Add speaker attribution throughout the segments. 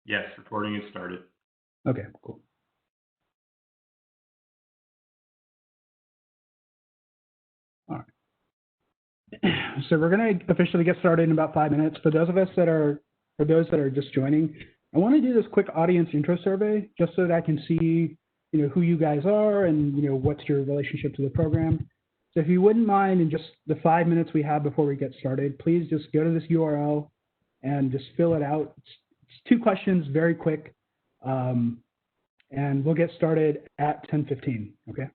Speaker 1: Yes, recording is started.
Speaker 2: Okay, cool. All right. So we're going to officially get started in about 5 minutes. For those that are just joining, I want to do this quick audience intro survey just so that I can see, who you guys are and, what's your relationship to the program. So if you wouldn't mind, in just the 5 minutes we have before we get started, please just go to this URL and just fill it out. It's 2 questions, very quick, and we'll get started at 10:15. Okay.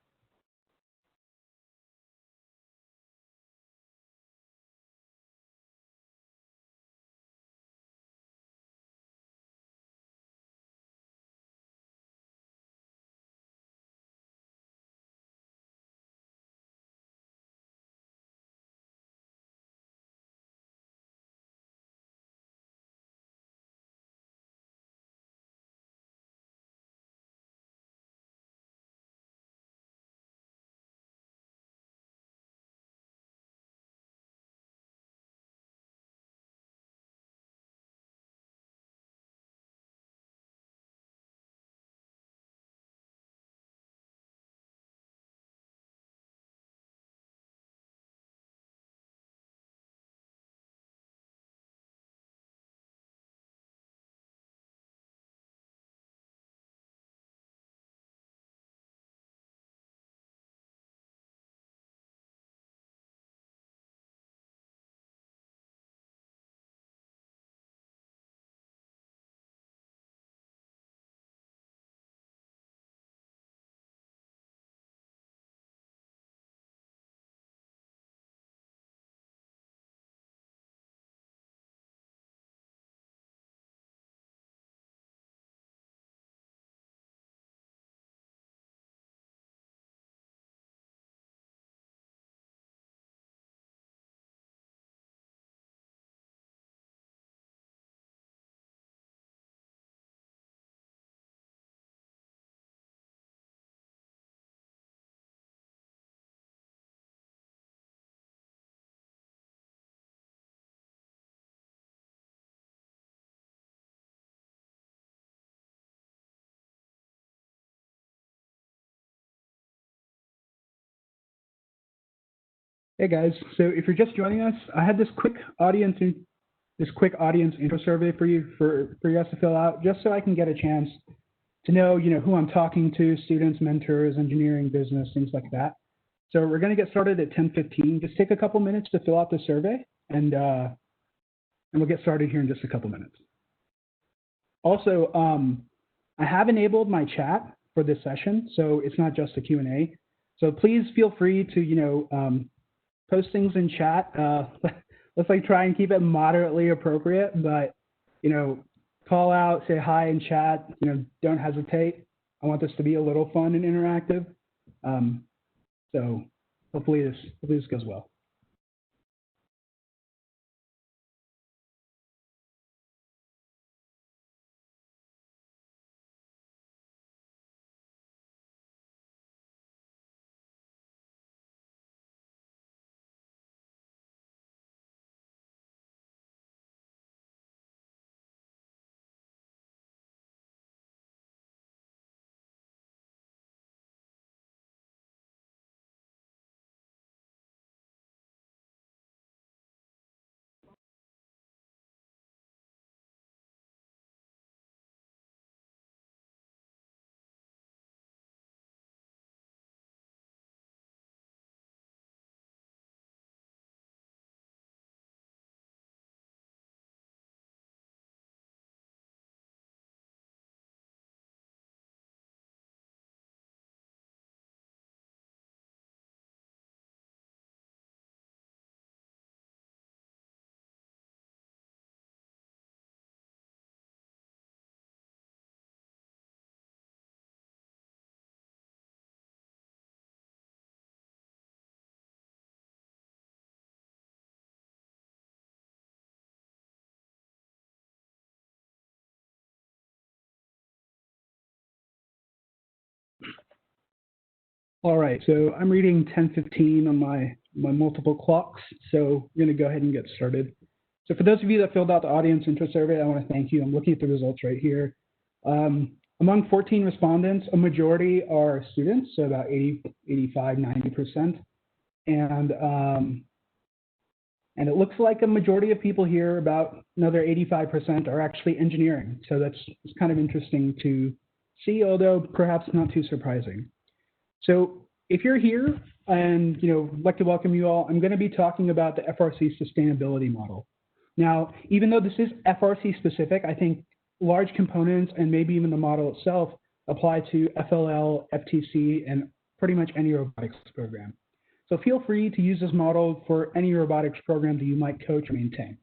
Speaker 2: Hey guys, so if you're just joining us, I had this quick audience intro survey for you guys to fill out, just so I can get a chance to know, who I'm talking to, students, mentors, engineering, business, things like that. So we're going to get started at 10:15. Just take a couple minutes to fill out the survey, and we'll get started here in just a couple minutes. Also, I have enabled my chat for this session, so it's not just a Q&A. So please feel free to, post things in chat. Let's try and keep it moderately appropriate, but call out, say hi in chat. Don't hesitate. I want this to be a little fun and interactive. So hopefully this goes well. All right, so I'm reading 10:15 on my multiple clocks, so I'm going to go ahead and get started. So for those of you that filled out the audience intro survey, I want to thank you. I'm looking at the results right here. Among 14 respondents, a majority are students, so about 80, 85, 90%. And it looks like a majority of people here, about another 85%, are actually engineering. So it's kind of interesting to see, although perhaps not too surprising. So if you're here and I'd like to welcome you all, I'm going to be talking about the FRC sustainability model. Now, even though this is FRC specific, I think large components and maybe even the model itself apply to FLL, FTC, and pretty much any robotics program. So feel free to use this model for any robotics program that you might coach or maintain.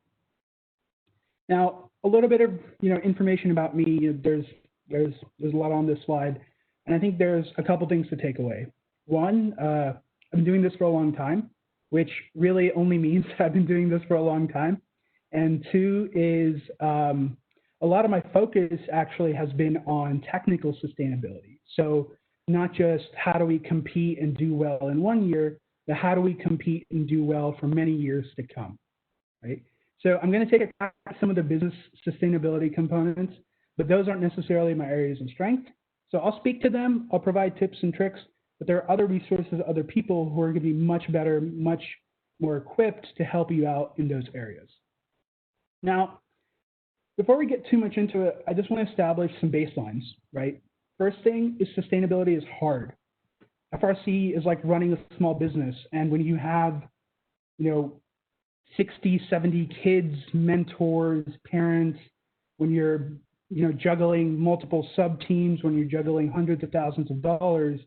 Speaker 2: Now, a little bit of information about me. There's a lot on this slide, and I think there's a couple things to take away. One, I've been doing this for a long time, which really only means I've been doing this for a long time. And two is a lot of my focus actually has been on technical sustainability. So not just how do we compete and do well in 1 year, but how do we compete and do well for many years to come, right? So I'm going to take a crack at some of the business sustainability components, but those aren't necessarily my areas of strength. So I'll speak to them, I'll provide tips and tricks, but there are other resources, other people who are going to be much better, much more equipped to help you out in those areas. Now, before we get too much into it, I just want to establish some baselines, right? First thing is sustainability is hard. FRC is like running a small business, and when you have, 60, 70 kids, mentors, parents, when you're, juggling multiple sub-teams, when you're juggling hundreds of thousands of dollars,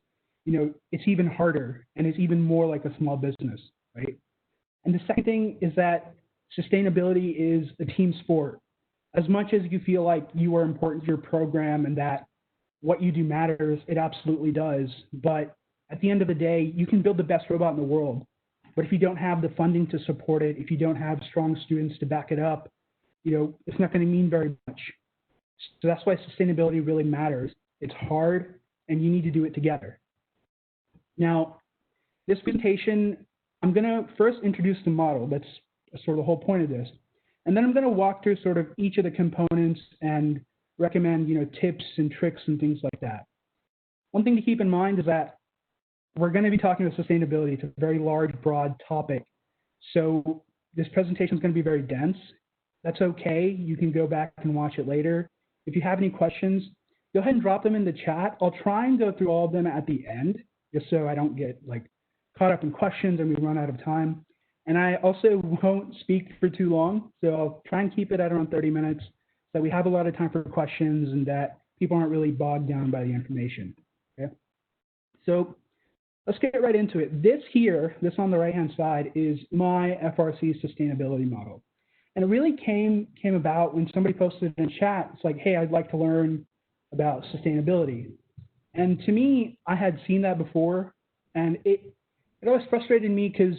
Speaker 2: it's even harder, and it's even more like a small business, right? And the second thing is that sustainability is a team sport. As much as you feel like you are important to your program and that what you do matters, it absolutely does. But at the end of the day, you can build the best robot in the world. But if you don't have the funding to support it, if you don't have strong students to back it up, it's not going to mean very much. So that's why sustainability really matters. It's hard, and you need to do it together. Now, this presentation, I'm going to first introduce the model. That's sort of the whole point of this. And then I'm going to walk through sort of each of the components and recommend, tips and tricks and things like that. One thing to keep in mind is that we're going to be talking about sustainability. It's a very large, broad topic. So this presentation is going to be very dense. That's okay. You can go back and watch it later. If you have any questions, go ahead and drop them in the chat. I'll try and go through all of them at the end, just so I don't get caught up in questions and we run out of time. And I also won't speak for too long, so I'll try and keep it at around 30 minutes so we have a lot of time for questions and that people aren't really bogged down by the information, okay? So let's get right into it. This on the right-hand side is my FRC sustainability model. And it really came about when somebody posted in chat, it's like, hey, I'd like to learn about sustainability. And to me, I had seen that before, and it always frustrated me because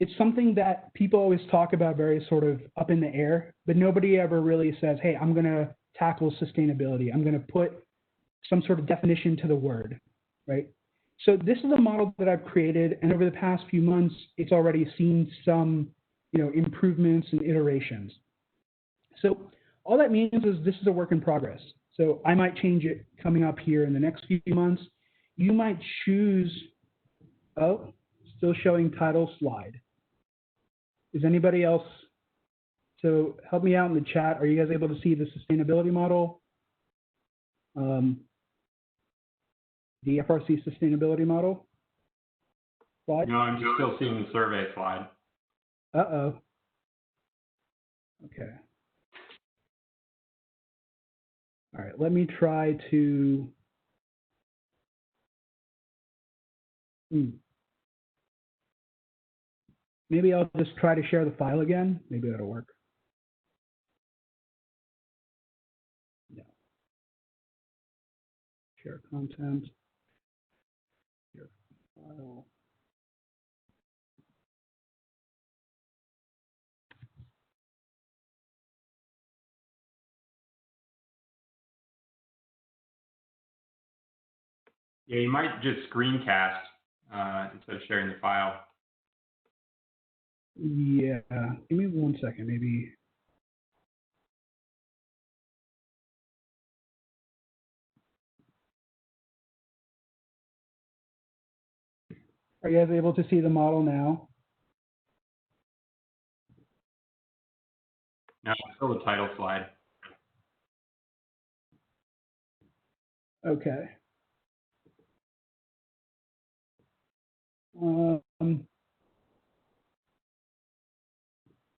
Speaker 2: it's something that people always talk about very sort of up in the air, but nobody ever really says, hey, I'm going to tackle sustainability. I'm going to put some sort of definition to the word, right? So this is a model that I've created, and over the past few months, it's already seen some, improvements and iterations. So all that means is this is a work in progress. So I might change it coming up here in the next few months. You might choose, oh, still showing title slide. Is anybody else, so help me out in the chat. Are you guys able to see the sustainability model? The FRC sustainability model slide?
Speaker 1: No, I'm still seeing the survey slide.
Speaker 2: Uh-oh. Okay. All right, let me try to, maybe I'll just try to share the file again. Maybe that'll work. Yeah. Share content. Share file.
Speaker 1: Yeah, you might just screencast instead of sharing the file.
Speaker 2: Yeah, give me 1 second, maybe. Are you guys able to see the model now?
Speaker 1: No, it's still the title slide.
Speaker 2: Okay.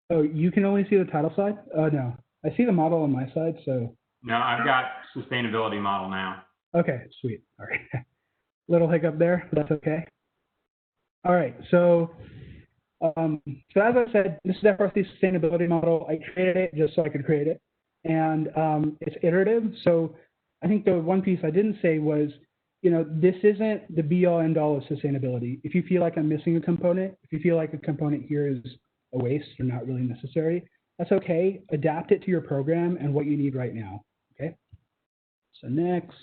Speaker 2: Oh, you can only see the title slide? No, I see the model on my side, so.
Speaker 1: No, I've got sustainability model now.
Speaker 2: Okay, sweet. All right. Little hiccup there, but that's okay. All right, so as I said, this is FRC sustainability model. I created it just so I could create it, and it's iterative. So I think the one piece I didn't say was, this isn't the be-all end-all of sustainability. If you feel like I'm missing a component, if you feel like a component here is a waste or not really necessary, that's okay. Adapt it to your program and what you need right now. Okay. So next,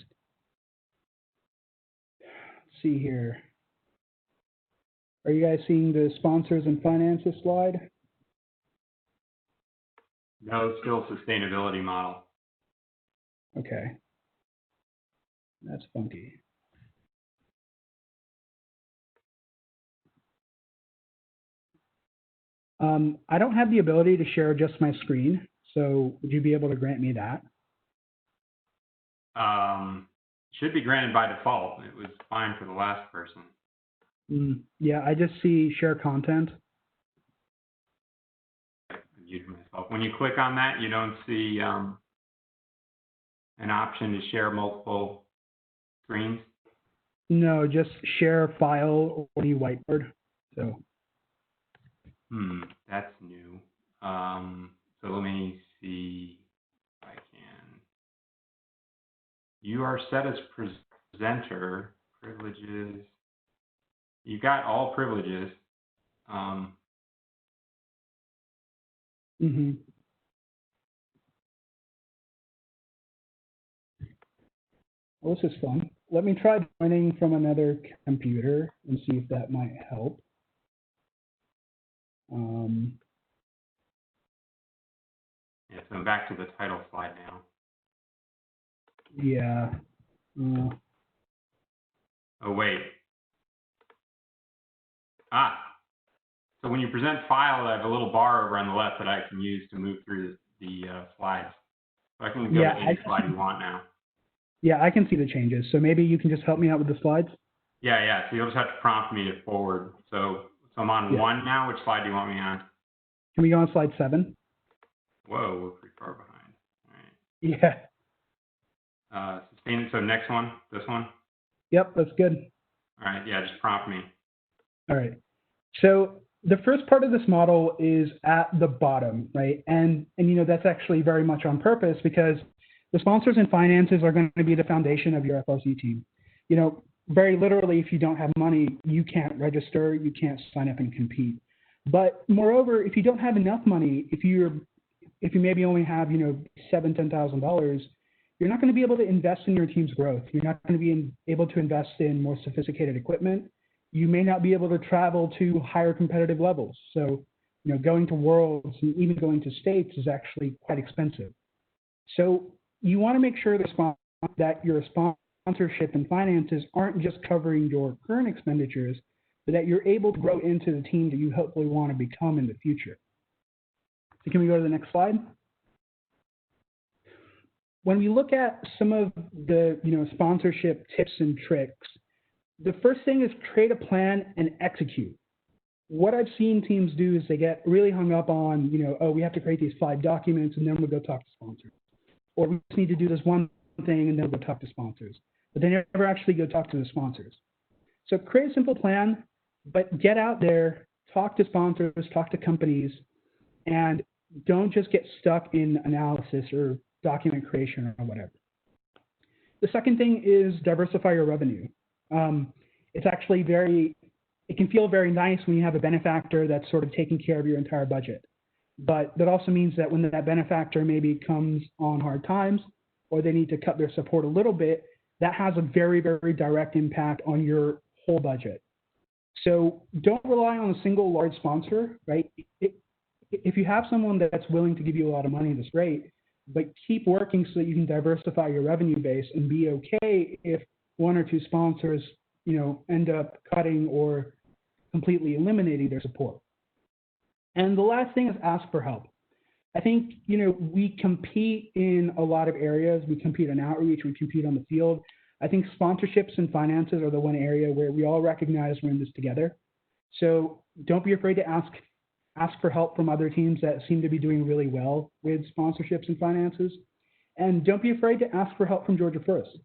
Speaker 2: let's see here. Are you guys seeing the sponsors and finances slide?
Speaker 1: No, it's still sustainability model.
Speaker 2: Okay. That's funky. I don't have the ability to share just my screen, so would you be able to grant me that?
Speaker 1: Should be granted by default. It was fine for the last person.
Speaker 2: Yeah, I just see share content.
Speaker 1: Myself. When you click on that, you don't see an option to share multiple screens.
Speaker 2: No, just share file or the whiteboard. So.
Speaker 1: That's new. So let me see if I can. You are set as presenter, privileges. You got all privileges.
Speaker 2: Well, this is fun. Let me try joining from another computer and see if that might help.
Speaker 1: Yeah, so I'm back to the title slide now.
Speaker 2: Yeah.
Speaker 1: Oh, wait. So when you present file, I have a little bar over on the left that I can use to move through the slides. So I can go to any slide you want now.
Speaker 2: Yeah, I can see the changes. So maybe you can just help me out with the slides?
Speaker 1: Yeah. So you'll just have to prompt me to forward. So I'm on 1 now. Which slide do you want me on?
Speaker 2: Can we go on slide 7?
Speaker 1: Whoa, we're pretty far behind. All
Speaker 2: right. Yeah.
Speaker 1: So next one, this one?
Speaker 2: Yep, that's good.
Speaker 1: All right, yeah, just prompt me.
Speaker 2: All right. So the first part of this model is at the bottom, right? And that's actually very much on purpose because the sponsors and finances are going to be the foundation of your FLC team. Very literally, if you don't have money, you can't register, you can't sign up and compete. But moreover, if you don't have enough money, if you maybe only have, $7,000, $10,000, you're not going to be able to invest in your team's growth. You're not going to be able to invest in more sophisticated equipment. You may not be able to travel to higher competitive levels. So, going to worlds and even going to states is actually quite expensive. So you want to make sure that your sponsorship and finances aren't just covering your current expenditures, but that you're able to grow into the team that you hopefully want to become in the future. So can we go to the next slide? When we look at some of the sponsorship tips and tricks, the first thing is create a plan and execute. What I've seen teams do is they get really hung up on, we have to create these 5 documents and then we'll go talk to sponsors. Or we just need to do this one thing and then we'll talk to sponsors. But they never actually go talk to the sponsors. So create a simple plan, but get out there, talk to sponsors, talk to companies, and don't just get stuck in analysis or document creation or whatever. The second thing is diversify your revenue. It's actually it can feel very nice when you have a benefactor that's sort of taking care of your entire budget. But that also means that when that benefactor maybe comes on hard times or they need to cut their support a little bit, that has a very, very direct impact on your whole budget. So don't rely on a single large sponsor, right? If you have someone that's willing to give you a lot of money, that's great, but keep working so that you can diversify your revenue base and be okay if one or two sponsors, end up cutting or completely eliminating their support. And the last thing is ask for help. I think, we compete in a lot of areas. We compete in outreach, we compete on the field. I think sponsorships and finances are the one area where we all recognize we're in this together. So don't be afraid to ask for help from other teams that seem to be doing really well with sponsorships and finances. And don't be afraid to ask for help from Georgia First.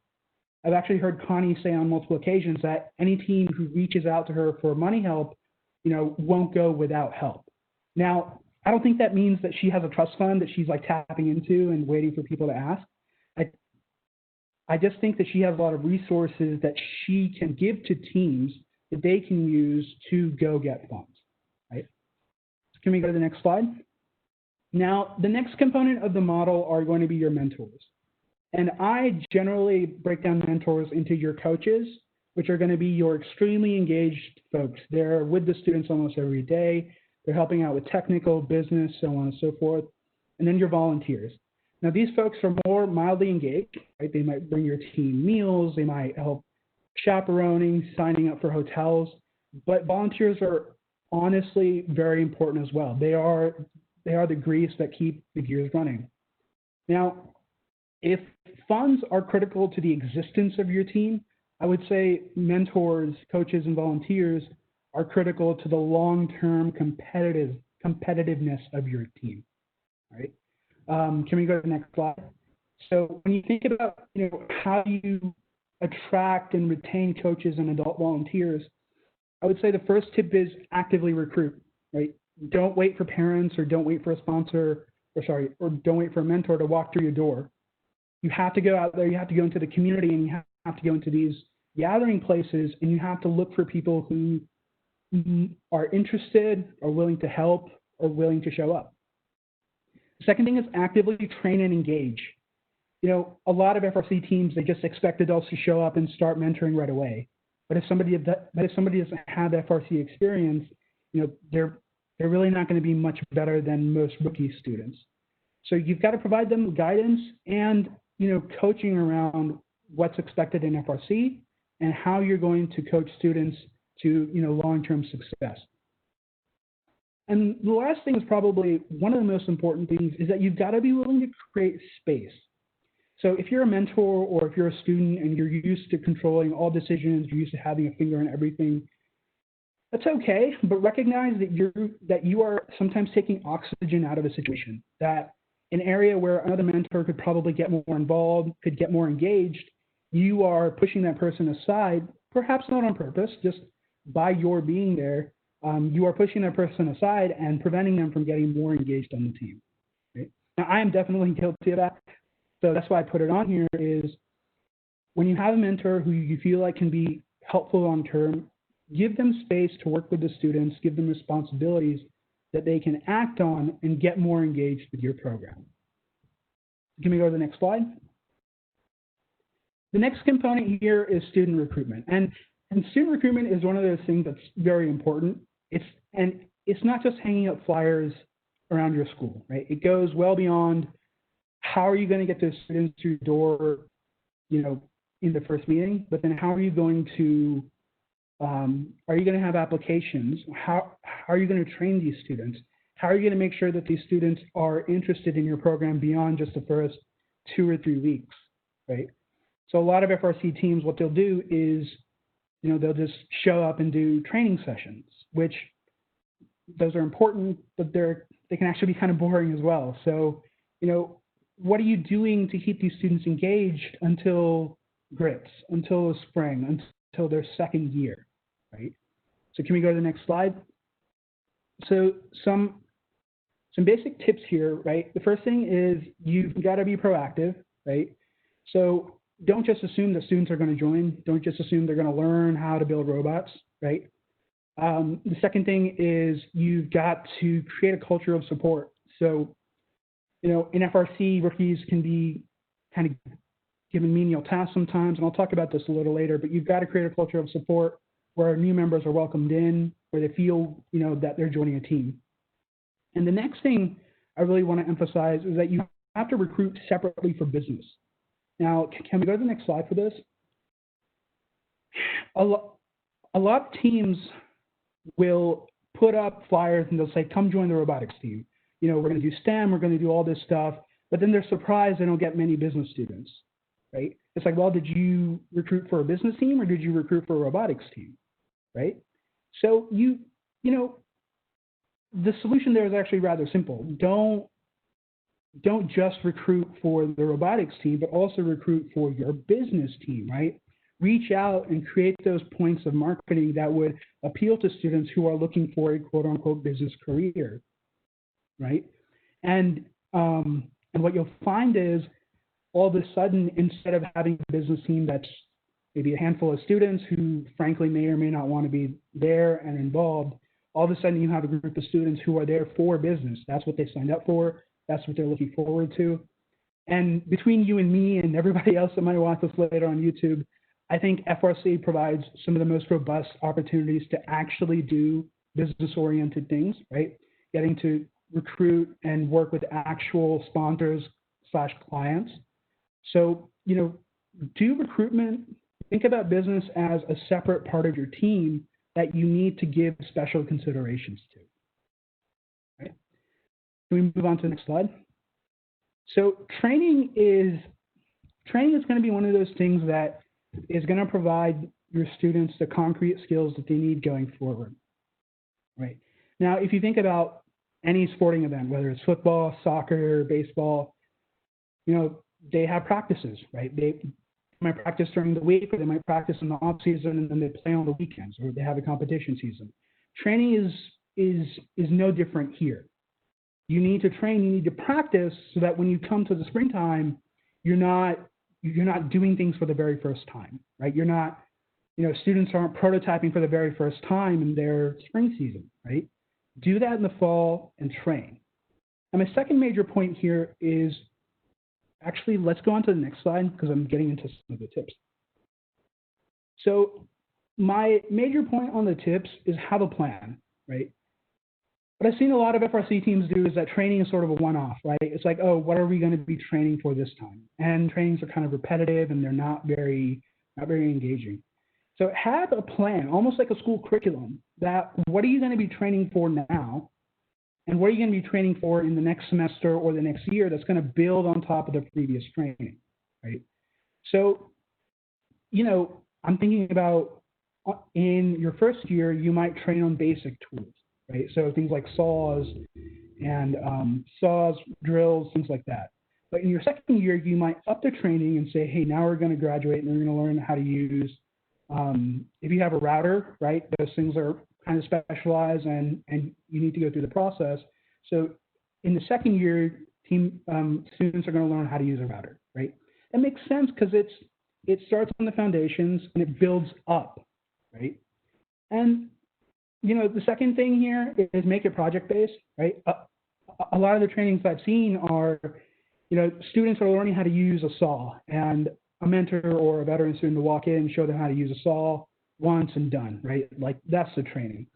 Speaker 2: I've actually heard Connie say on multiple occasions that any team who reaches out to her for money help, won't go without help. Now, I don't think that means that she has a trust fund that she's like tapping into and waiting for people to ask. I just think that she has a lot of resources that she can give to teams that they can use to go get funds, right? Can we go to the next slide? Now, the next component of the model are going to be your mentors. And I generally break down mentors into your coaches, which are going to be your extremely engaged folks. They're with the students almost every day. They're helping out with technical, business, so on and so forth. And then your volunteers. Now, these folks are more mildly engaged, right? They might bring your team meals. They might help chaperoning, signing up for hotels. But volunteers are honestly very important as well. They are the grease that keep the gears running. Now, if funds are critical to the existence of your team, I would say mentors, coaches, and volunteers are critical to the long-term competitiveness of your team, right? Can we go to the next slide? So when you think about, how you attract and retain coaches and adult volunteers, I would say the first tip is actively recruit, right? Don't wait for parents or don't wait for a sponsor, or don't wait for a mentor to walk through your door. You have to go out there, you have to go into the community, and you have to go into these gathering places, and you have to look for people who are interested, are willing to help, or willing to show up. The second thing is actively train and engage. A lot of FRC teams, they just expect adults to show up and start mentoring right away. But if somebody doesn't have FRC experience, they're really not going to be much better than most rookie students. So you've got to provide them guidance and coaching around what's expected in FRC and how you're going to coach students to long-term success. And the last thing is probably one of the most important things is that you've got to be willing to create space. So if you're a mentor or if you're a student and you're used to controlling all decisions, you're used to having a finger in everything, that's okay, but recognize that you are sometimes taking oxygen out of a situation, that an area where another mentor could probably get more involved, could get more engaged, you are pushing that person aside, perhaps not on purpose, just by your being there, you are pushing that person aside and preventing them from getting more engaged on the team. Right? Now, I am definitely guilty of that. So that's why I put it on here is when you have a mentor who you feel like can be helpful long term, give them space to work with the students, give them responsibilities that they can act on and get more engaged with your program. Can we go to the next slide? The next component here is student recruitment. And student recruitment is one of those things that's very important. It's not just hanging up flyers around your school, right? It goes well beyond how are you going to get those students through the door, in the first meeting, but then how are you going to have applications? How are you going to train these students? How are you going to make sure that these students are interested in your program beyond just the first 2 or 3 weeks, right? So a lot of FRC teams, what they'll do is, they'll just show up and do training sessions, which those are important, but they can actually be kind of boring as well. So, what are you doing to keep these students engaged until grits, until the spring, until their second year, right? So can we go to the next slide? So some basic tips here, right? The first thing is you've got to be proactive, right? So don't just assume that students are going to join. Don't just assume they're going to learn how to build robots, right? The second thing is you've got to create a culture of support. So, in FRC, rookies can be kind of given menial tasks sometimes, and I'll talk about this a little later, but you've got to create a culture of support where new members are welcomed in, where they feel, that they're joining a team. And the next thing I really want to emphasize is that you have to recruit separately for business. Now, can we go to the next slide for this? A lot of teams will put up flyers and they'll say, come join the robotics team. We're going to do STEM, we're going to do all this stuff, but then they're surprised they don't get many business students, right? It's like, well, did you recruit for a business team or did you recruit for a robotics team, right? So the solution there is actually rather simple. Don't just recruit for the robotics team, but also recruit for your business team, right? Reach out and create those points of marketing that would appeal to students who are looking for a quote unquote business career, right? And what you'll find is all of a sudden, instead of having a business team that's maybe a handful of students who frankly may or may not want to be there and involved, all of a sudden you have a group of students who are there for business. That's what they signed up for. That's what they're looking forward to. And between you and me and everybody else that might watch this later on YouTube, I think FRC provides some of the most robust opportunities to actually do business-oriented things, right? Getting to recruit and work with actual sponsors/clients. So, do recruitment, think about business as a separate part of your team that you need to give special considerations to, right? Can we move on to the next slide? So training is going to be one of those things that is going to provide your students the concrete skills that they need going forward, right? Now, if you think about any sporting event, whether it's football, soccer, baseball, they have practices, right? They might practice during the week, or they might practice in the off season, and then they play on the weekends, or they have a competition season. Training is no different here. You need to train, you need to practice, so that when you come to the springtime, you're not doing things for the very first time, right? You're not, students aren't prototyping for the very first time in their spring season, right? Do that in the fall and train. And my second major point here is, actually, let's go on to the next slide because I'm getting into some of the tips. So my major point on the tips is have a plan, right? What I've seen a lot of FRC teams do is that training is sort of a one-off, right? It's like, oh, what are we going to be training for this time? And trainings are kind of repetitive and they're not very engaging. So have a plan, almost like a school curriculum, that what are you going to be training for now? And what are you going to be training for in the next semester or the next year that's going to build on top of the previous training, right? So, I'm thinking about in your first year, you might train on basic tools, right? So things like saws and drills, things like that. But in your second year, you might up the training and say, hey, now we're going to graduate and we're going to learn how to use, if you have a router, right? Those things are kind of specialized and you need to go through the process. So in the second year, students are going to learn how to use a router, right? That makes sense because it starts on the foundations and it builds up, right? And the second thing here is make it project-based, right? A lot of the trainings I've seen are, students are learning how to use a saw, and a mentor or a veteran student will walk in and show them how to use a saw once and done, right? Like that's the training.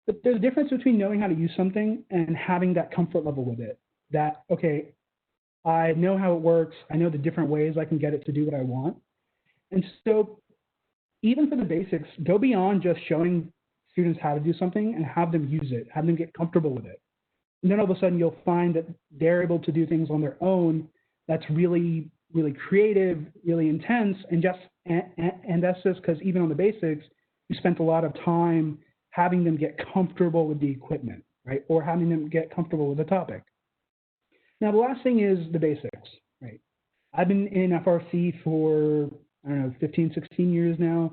Speaker 2: But there's a difference between knowing how to use something and having that comfort level with it. That, okay, I know how it works. I know the different ways I can get it to do what I want. And so even for the basics, go beyond just showing students how to do something and have them use it, have them get comfortable with it. And then all of a sudden you'll find that they're able to do things on their own that's really, really creative, really intense, and that's just because even on the basics, you spent a lot of time having them get comfortable with the equipment, right? Or having them get comfortable with the topic. Now, the last thing is the basics, right? I've been in FRC for, 15, 16 years now.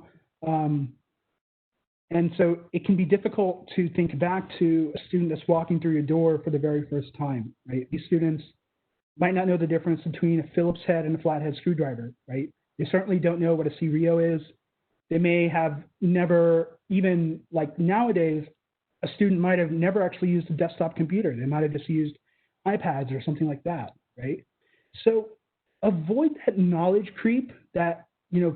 Speaker 2: And so it can be difficult to think back to a student that's walking through your door for the very first time, right? These students might not know the difference between a Phillips head and a flathead screwdriver, right? They certainly don't know what a C-RIO is. They may have never even, like nowadays, a student might have never actually used a desktop computer. They might have just used iPads or something like that, right? So avoid that knowledge creep that,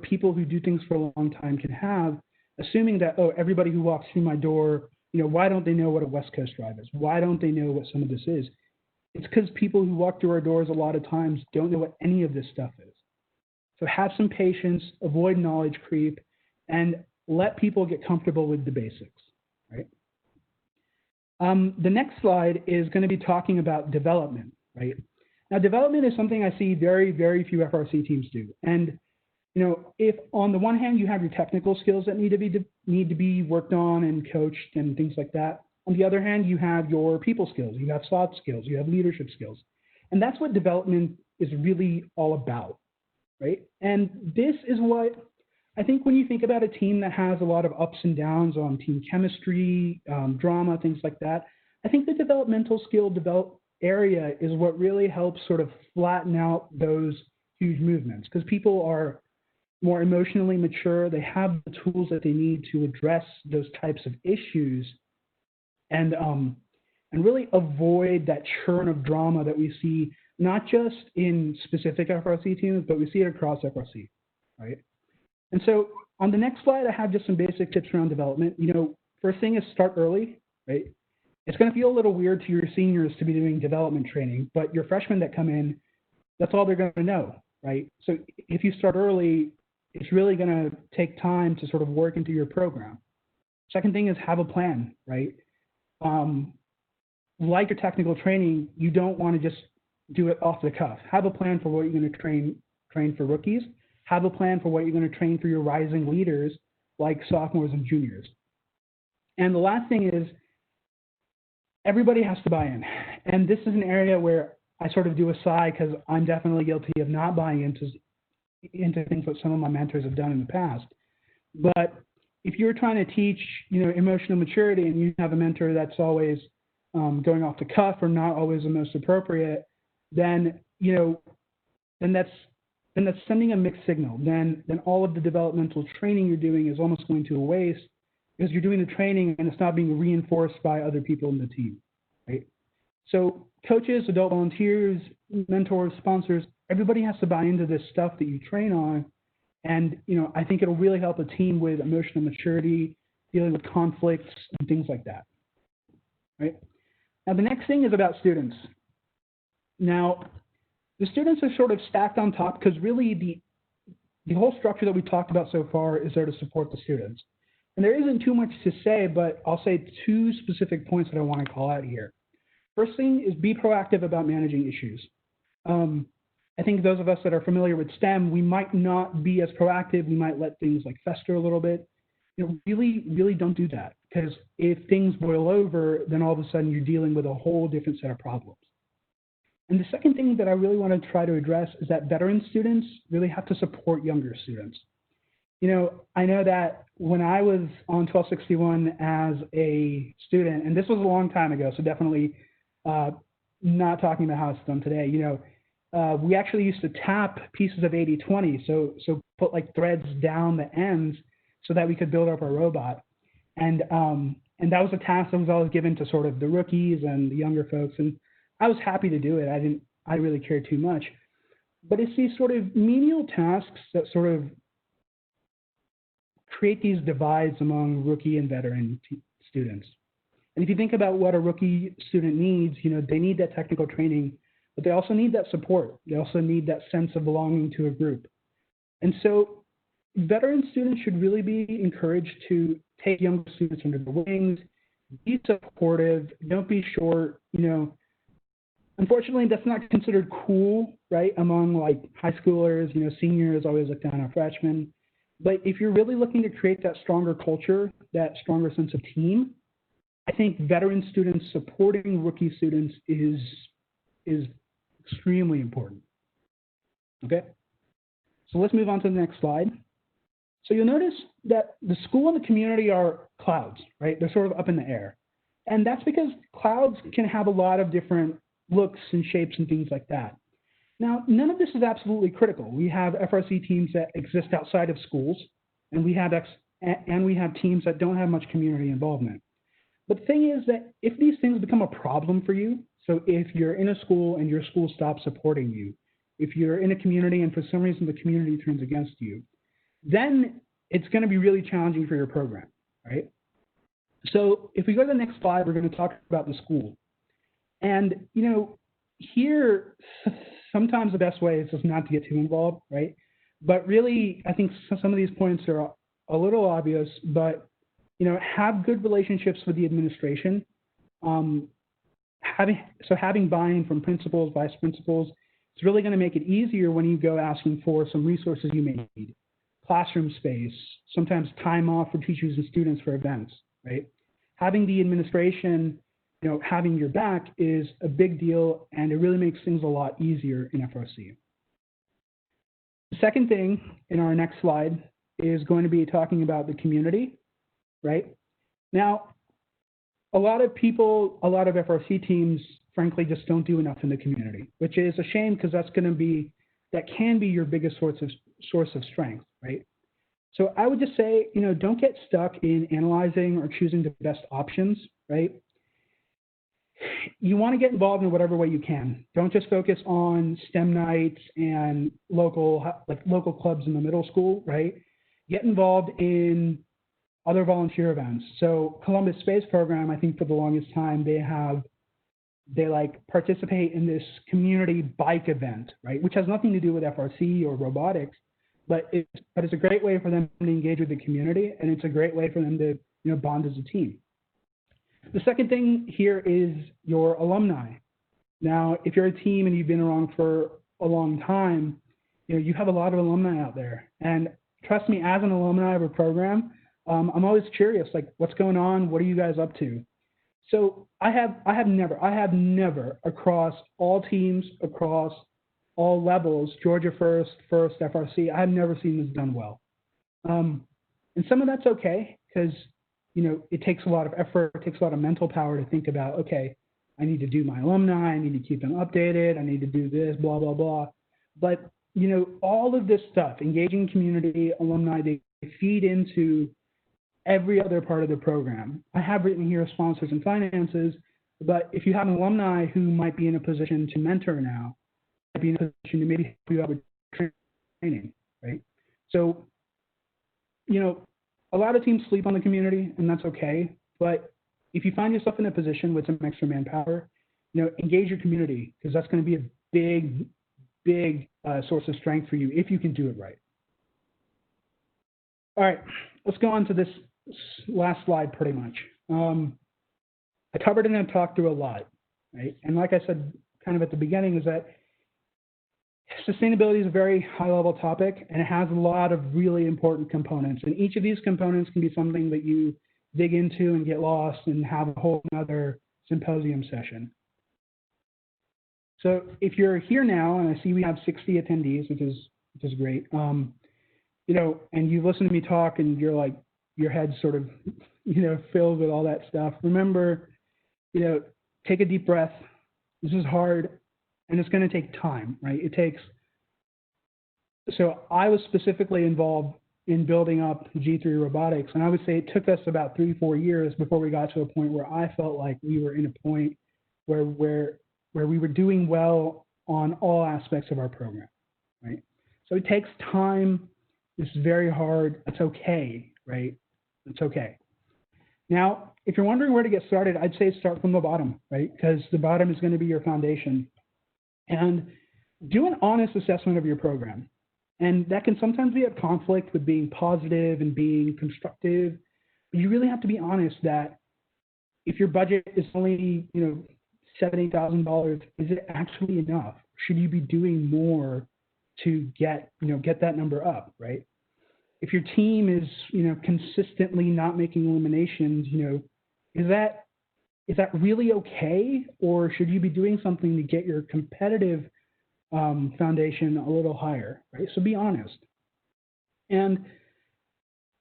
Speaker 2: people who do things for a long time can have assuming that, oh, everybody who walks through my door, why don't they know what a West Coast drive is? Why don't they know what some of this is? It's because people who walk through our doors a lot of times don't know what any of this stuff is. So have some patience, avoid knowledge creep, and let people get comfortable with the basics, right? The next slide is going to be talking about development, right? Now, development is something I see very, very few FRC teams do. And, if on the one hand you have your technical skills that need to be worked on and coached and things like that, on the other hand, you have your people skills, you have soft skills, you have leadership skills. And that's what development is really all about, right? And this is what I think when you think about a team that has a lot of ups and downs on team chemistry, drama, things like that, I think the developmental skill area is what really helps sort of flatten out those huge movements, because people are more emotionally mature. They have the tools that they need to address those types of issues and really avoid that churn of drama that we see, not just in specific FRC teams, but we see it across FRC, right? And so on the next slide, I have just some basic tips around development. First thing is start early, right? It's going to feel a little weird to your seniors to be doing development training, but your freshmen that come in, that's all they're going to know, right? So if you start early, it's really going to take time to sort of work into your program. Second thing is have a plan, right? Like your technical training, you don't want to just do it off the cuff. Have a plan for what you're going to train for rookies. Have a plan for what you're going to train for your rising leaders, like sophomores and juniors. And the last thing is, everybody has to buy in. And this is an area where I sort of do a sigh, because I'm definitely guilty of not buying into things that some of my mentors have done in the past. But if you're trying to teach, emotional maturity, and you have a mentor that's always going off the cuff or not always the most appropriate, then that's sending a mixed signal. Then all of the developmental training you're doing is almost going to a waste, because you're doing the training and it's not being reinforced by other people in the team, right? So coaches, adult volunteers, mentors, sponsors, everybody has to buy into this stuff that you train on. And, I think it'll really help a team with emotional maturity, dealing with conflicts and things like that, right? Now, the next thing is about students. Now, the students are sort of stacked on top, because really the whole structure that we talked about so far is there to support the students. And there isn't too much to say, but I'll say two specific points that I want to call out here. First thing is be proactive about managing issues. I think those of us that are familiar with STEM, we might not be as proactive. We might let things like fester a little bit. Really, really don't do that, because if things boil over, then all of a sudden you're dealing with a whole different set of problems. And the second thing that I really want to try to address is that veteran students really have to support younger students. I know that when I was on 1261 as a student, and this was a long time ago, so definitely not talking about how it's done today, we actually used to tap pieces of 80/20, so put like threads down the ends so that we could build up our robot. And that was a task that was always given to sort of the rookies and the younger folks, and I was happy to do it. I didn't really care too much. But it's these sort of menial tasks that sort of create these divides among rookie and veteran students. And if you think about what a rookie student needs, they need that technical training, but they also need that support. They also need that sense of belonging to a group. And so veteran students should really be encouraged to take younger students under their wings, be supportive, don't be short. Unfortunately, that's not considered cool, right, among like high schoolers. Seniors always look down on freshmen. But if you're really looking to create that stronger culture, that stronger sense of team, I think veteran students supporting rookie students is extremely important. Okay, so let's move on to the next slide. So you'll notice that the school and the community are clouds, right? They're sort of up in the air. And that's because clouds can have a lot of different looks and shapes and things like that. Now, none of this is absolutely critical. We have FRC teams that exist outside of schools, and we have teams that don't have much community involvement. But the thing is that if these things become a problem for you, so if you're in a school and your school stops supporting you, if you're in a community and for some reason the community turns against you, then it's going to be really challenging for your program, right? So if we go to the next slide, we're going to talk about the school. And, here, sometimes the best way is just not to get too involved, right? But really, I think some of these points are a little obvious, but, have good relationships with the administration. Having buy-in from principals, vice principals, it's really going to make it easier when you go asking for some resources you may need. Classroom space, sometimes time off for teachers and students for events, right? Having the administration, having your back is a big deal, and it really makes things a lot easier in FRC. The second thing in our next slide is going to be talking about the community, right? Now, a lot of people, a lot of FRC teams, frankly, just don't do enough in the community, which is a shame because that can be your biggest source of strength, right? So I would just say, don't get stuck in analyzing or choosing the best options, right? You want to get involved in whatever way you can. Don't just focus on STEM nights and local clubs in the middle school, right? Get involved in other volunteer events. So Columbus Space Program, I think for the longest time, they participate in this community bike event, right? Which has nothing to do with FRC or robotics, but it's a great way for them to engage with the community, and it's a great way for them to bond as a team. The second thing here is your alumni. Now, if you're a team and you've been around for a long time, you have a lot of alumni out there. And trust me, as an alumni of a program, I'm always curious, like, what's going on? What are you guys up to? So I have never across all teams, across all levels, Georgia First, FRC, I've never seen this done well. And some of that's okay, because it takes a lot of effort, it takes a lot of mental power to think about, okay, I need to do my alumni, I need to keep them updated, I need to do this, blah, blah, blah. But, all of this stuff, engaging community, alumni, they feed into every other part of the program. I have written here sponsors and finances, but if you have an alumni who might be in a position to mentor now, might be in a position to maybe help you out with training, right? So, a lot of teams sleep on the community, and that's okay. But if you find yourself in a position with some extra manpower, engage your community, because that's going to be a big source of strength for you if you can do it right. All right, let's go on to this last slide pretty much. I covered and I talked through a lot, right? And like I said kind of at the beginning, is that sustainability is a very high-level topic, and it has a lot of really important components. And each of these components can be something that you dig into and get lost and have a whole other symposium session. So if you're here now, and I see we have 60 attendees, which is great, and you listen to me talk, and you're like, your head's sort of, filled with all that stuff. Remember, take a deep breath. This is hard, and it's going to take time, right? So I was specifically involved in building up G3 robotics, and I would say it took us about 3-4 years before we got to a point where I felt like we were in a point where we were doing well on all aspects of our program, right? So it takes time. It's very hard. It's okay, right? It's okay. Now, if you're wondering where to get started, I'd say start from the bottom, right? Because the bottom is going to be your foundation. And do an honest assessment of your program. And that can sometimes be a conflict with being positive and being constructive. But you really have to be honest that if your budget is only, $70,000, is it actually enough? Should you be doing more to get that number up, right? If your team is, consistently not making eliminations, is that really okay? Or should you be doing something to get your competitive foundation a little higher, right? So be honest. And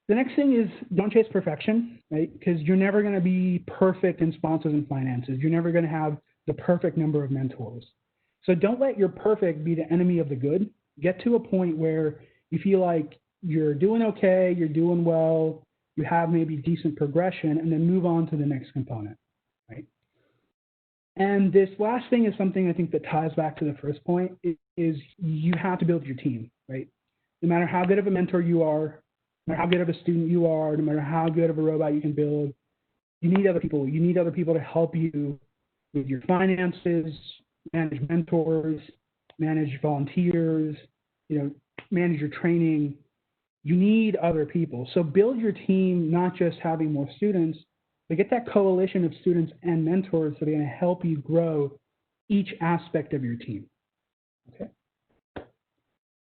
Speaker 2: the next thing is don't chase perfection, right? Because you're never going to be perfect in sponsors and finances. You're never going to have the perfect number of mentors. So don't let your perfect be the enemy of the good. Get to a point where you feel like you're doing okay, you're doing well, you have maybe decent progression, and then move on to the next component, right? And this last thing is something I think that ties back to the first point, is you have to build your team, right? No matter how good of a mentor you are, matter how good of a student you are, no matter how good of a robot you can build, you need other people. You need other people to help you with your finances, manage mentors, manage volunteers, manage your training. You need other people. So build your team, not just having more students, but get that coalition of students and mentors that are going to help you grow each aspect of your team. Okay.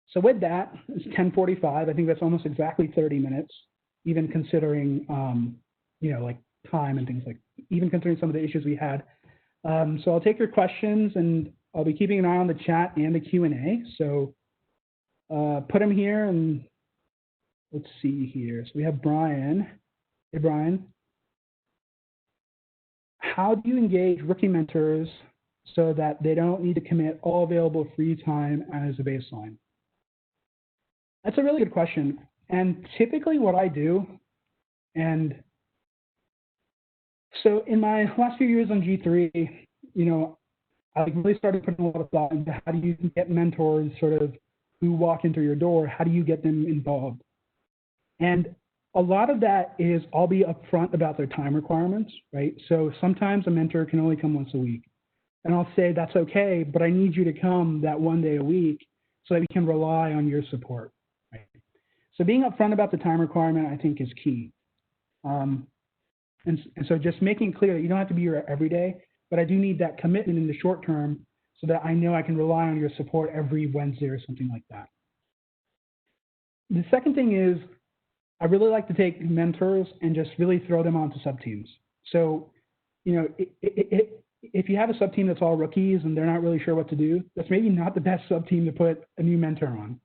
Speaker 2: So with that, it's 10:45. I think that's almost exactly 30 minutes, even considering, like time and things even considering some of the issues we had. So I'll take your questions, and I'll be keeping an eye on the chat and the Q&A. So put them here, and let's see here. So we have Brian. Hey, Brian. How do you engage rookie mentors so that they don't need to commit all available free time as a baseline? That's a really good question. And typically what I do, and so in my last few years on G3, I really started putting a lot of thought into how do you get mentors sort of who walk into your door, how do you get them involved? And a lot of that is I'll be upfront about their time requirements, right? So sometimes a mentor can only come once a week. And I'll say, that's okay, but I need you to come that one day a week so that we can rely on your support, right? So being upfront about the time requirement, I think, is key. And so just making clear that you don't have to be here every day, but I do need that commitment in the short term so that I know I can rely on your support every Wednesday or something like that. The second thing is I really like to take mentors and just really throw them onto sub-teams. So, if you have a sub-team that's all rookies and they're not really sure what to do, that's maybe not the best sub-team to put a new mentor on.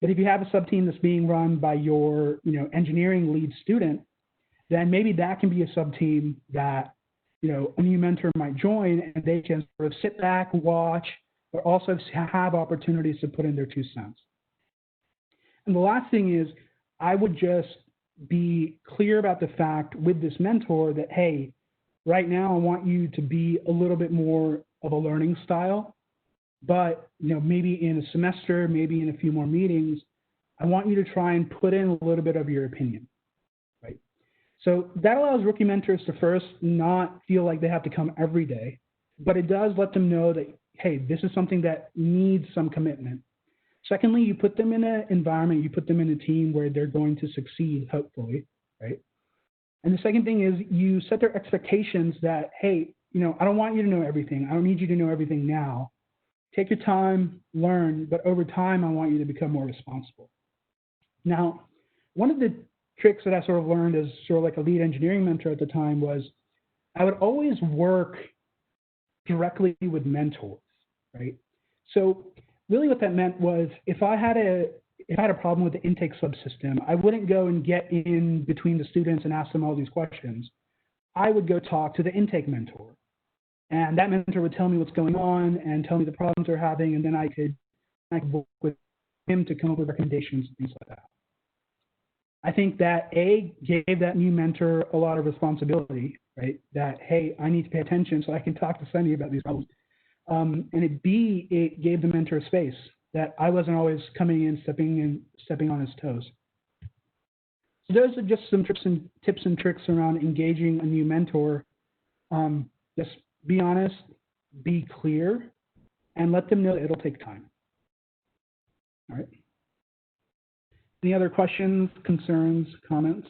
Speaker 2: But if you have a sub-team that's being run by your, engineering lead student, then maybe that can be a sub-team that, a new mentor might join, and they can sort of sit back, watch, but also have opportunities to put in their 2 cents. And the last thing is, I would just be clear about the fact with this mentor that, hey, right now I want you to be a little bit more of a learning style, but maybe in a semester, maybe in a few more meetings, I want you to try and put in a little bit of your opinion, right? So that allows rookie mentors to first not feel like they have to come every day, but it does let them know that, hey, this is something that needs some commitment. Secondly, you put them in an environment, you put them in a team where they're going to succeed, hopefully, right? And the second thing is you set their expectations that, hey, I don't want you to know everything. I don't need you to know everything now. Take your time, learn, but over time, I want you to become more responsible. Now, one of the tricks that I sort of learned as sort of like a lead engineering mentor at the time was I would always work directly with mentors, right? So really what that meant was if I had a problem with the intake subsystem, I wouldn't go and get in between the students and ask them all these questions. I would go talk to the intake mentor. And that mentor would tell me what's going on and tell me the problems they're having, and then I could work with him to come up with recommendations and things like that. I think that A, gave that new mentor a lot of responsibility, right? That, hey, I need to pay attention so I can talk to Sunny about these problems. And B, it gave the mentor space that I wasn't always coming in, stepping on his toes. So those are just some tips and tricks around engaging a new mentor. Just be honest, be clear, and let them know that it'll take time. All right. Any other questions, concerns, comments?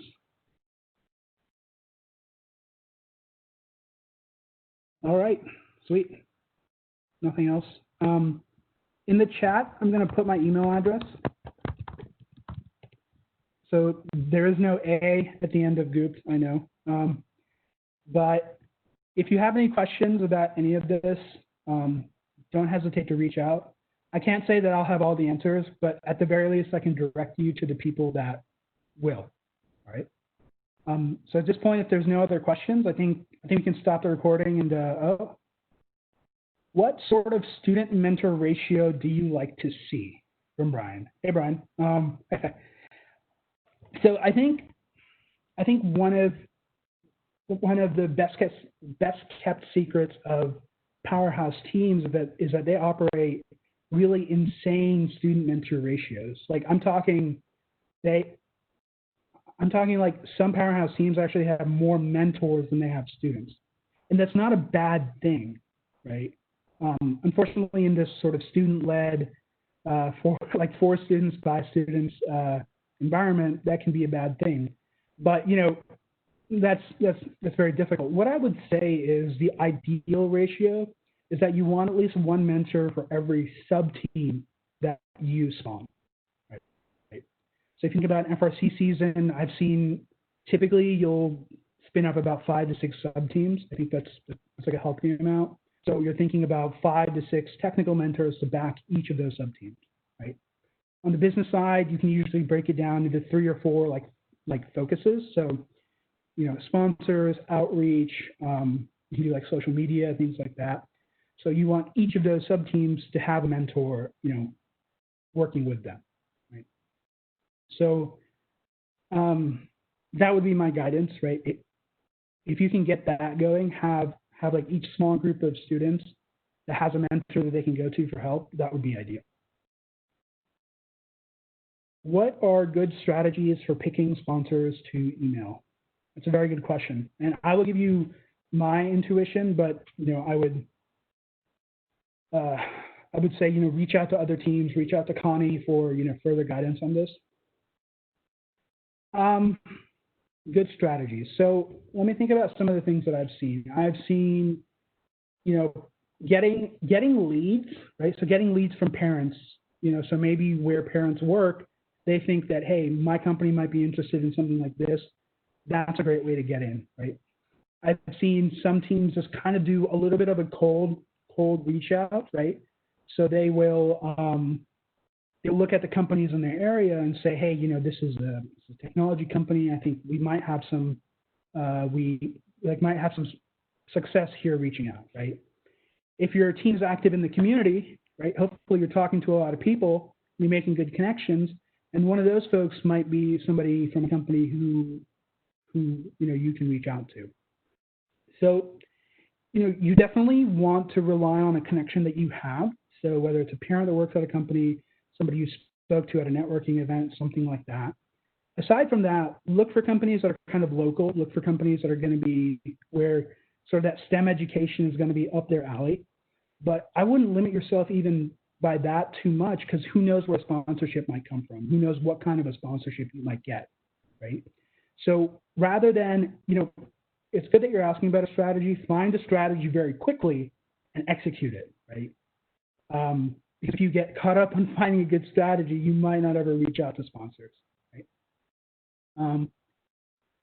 Speaker 2: All right, sweet. Nothing else. In the chat, I'm going to put my email address. So there is no A at the end of Goop, I know. But if you have any questions about any of this, don't hesitate to reach out. I can't say that I'll have all the answers, but at the very least, I can direct you to the people that will. All right. So at this point, if there's no other questions, I think we can stop the recording. And what sort of student-mentor ratio do you like to see? From Brian. Hey, Brian. So I think one of the best kept secrets of powerhouse teams is that they operate really insane student mentor ratios. Like I'm talking, I'm talking like some powerhouse teams actually have more mentors than they have students. And that's not a bad thing, right? Unfortunately, in this sort of student-led, for students, by students environment, that can be a bad thing. But, you know, that's very difficult. What I would say is the ideal ratio is that you want at least one mentor for every sub-team that you spawn. Right? So if you think about an FRC season, I've seen typically you'll spin up about 5 to 6 sub-teams. I think that's like a healthy amount. So you're thinking about 5 to 6 technical mentors to back each of those sub-teams, right? On the business side, you can usually break it down into 3 or 4 like focuses. So, you know, sponsors, outreach, you can do like social media, things like that. So you want each of those sub-teams to have a mentor, you know, working with them, right? So that would be my guidance, right? If you can get that going, have like each small group of students that has a mentor that they can go to for help, that would be ideal. What are good strategies for picking sponsors to email? That's a very good question. And I will give you my intuition, but you know, I would say, you know, reach out to other teams, reach out to Connie for, you know, further guidance on this. Good strategies. So let me think about some of the things that I've seen. I've seen, you know, getting leads, right? So getting leads from parents, you know, so maybe where parents work, they think that, hey, my company might be interested in something like this. That's a great way to get in, right? I've seen some teams just kind of do a little bit of a cold reach out, right? So they will they'll look at the companies in their area and say, hey, you know, this is a technology company. I think we might have some might have some success here reaching out, right? If your team's active in the community, right, hopefully you're talking to a lot of people, you're making good connections, and one of those folks might be somebody from a company who you know you can reach out to. So, you know, you definitely want to rely on a connection that you have. So whether it's a parent that works at a company, somebody you spoke to at a networking event, something like that. Aside from that, look for companies that are kind of local. Look for companies that are going to be where sort of that STEM education is going to be up their alley. But I wouldn't limit yourself even by that too much, because who knows where sponsorship might come from? Who knows what kind of a sponsorship you might get, right? So rather than, you know, it's good that you're asking about a strategy. Find a strategy very quickly and execute it, right? If you get caught up on finding a good strategy, you might not ever reach out to sponsors, right?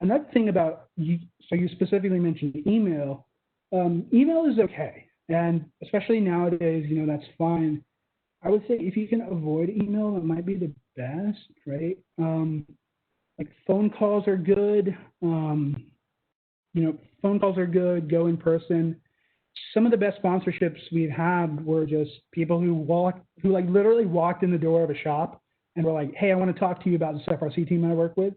Speaker 2: Another thing about you, so you specifically mentioned email. Email is okay, and especially nowadays, you know, that's fine. I would say if you can avoid email, that might be the best, right? Like phone calls are good. You know, phone calls are good. Go in person. Some of the best sponsorships we've had were just people who like literally walked in the door of a shop and were like, hey, I want to talk to you about this FRC team I work with,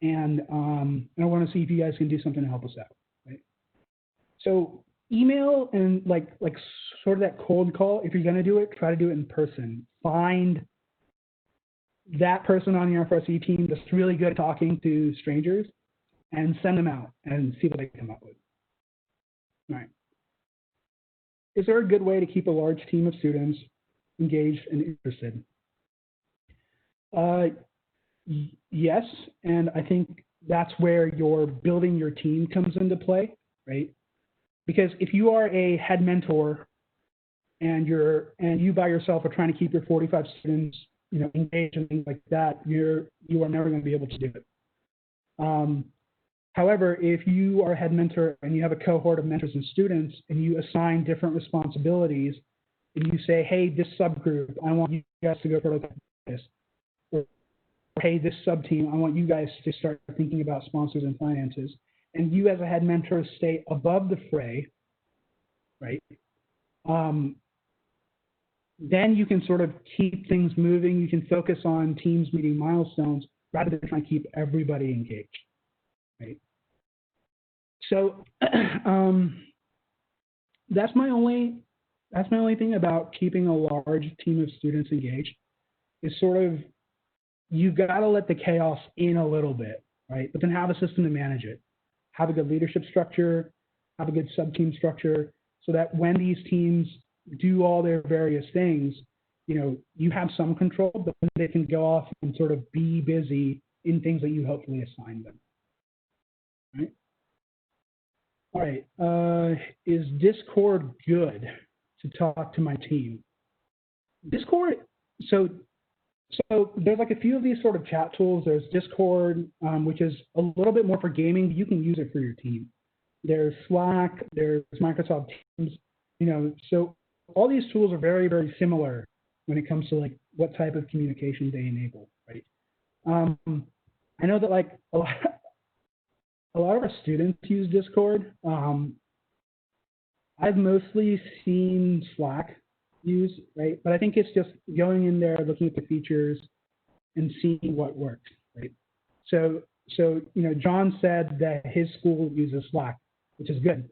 Speaker 2: and I want to see if you guys can do something to help us out, right? So email and like sort of that cold call, if you're going to do it, try to do it in person. Find that person on your FRC team that's really good at talking to strangers and send them out and see what they come up with. All right. Is there a good way to keep a large team of students engaged and interested? Yes, and I think that's where your building your team comes into play, right? Because if you are a head mentor and you by yourself are trying to keep your 45 students, you know, engaged and things like that, you are never going to be able to do it. However, if you are a head mentor and you have a cohort of mentors and students and you assign different responsibilities and you say, hey, this subgroup, I want you guys to go for this. Or, hey, this sub-team, I want you guys to start thinking about sponsors and finances. And you as a head mentor stay above the fray, right? Then you can sort of keep things moving. You can focus on teams meeting milestones rather than trying to keep everybody engaged. Right. So that's my only thing about keeping a large team of students engaged is sort of you've got to let the chaos in a little bit, right? But then have a system to manage it. Have a good leadership structure, have a good sub-team structure, so that when these teams do all their various things, you have some control, but then they can go off and sort of be busy in things that you hopefully assign them. Right? All right. Is Discord good to talk to my team? Discord, so there's like a few of these sort of chat tools. There's Discord, which is a little bit more for gaming, but you can use it for your team. There's Slack, there's Microsoft Teams, so all these tools are very, very similar when it comes to like what type of communication they enable, right? I know that like a lot of our students use Discord. I've mostly seen Slack used, right? But I think it's just going in there, looking at the features and seeing what works, right? So John said that his school uses Slack, which is good.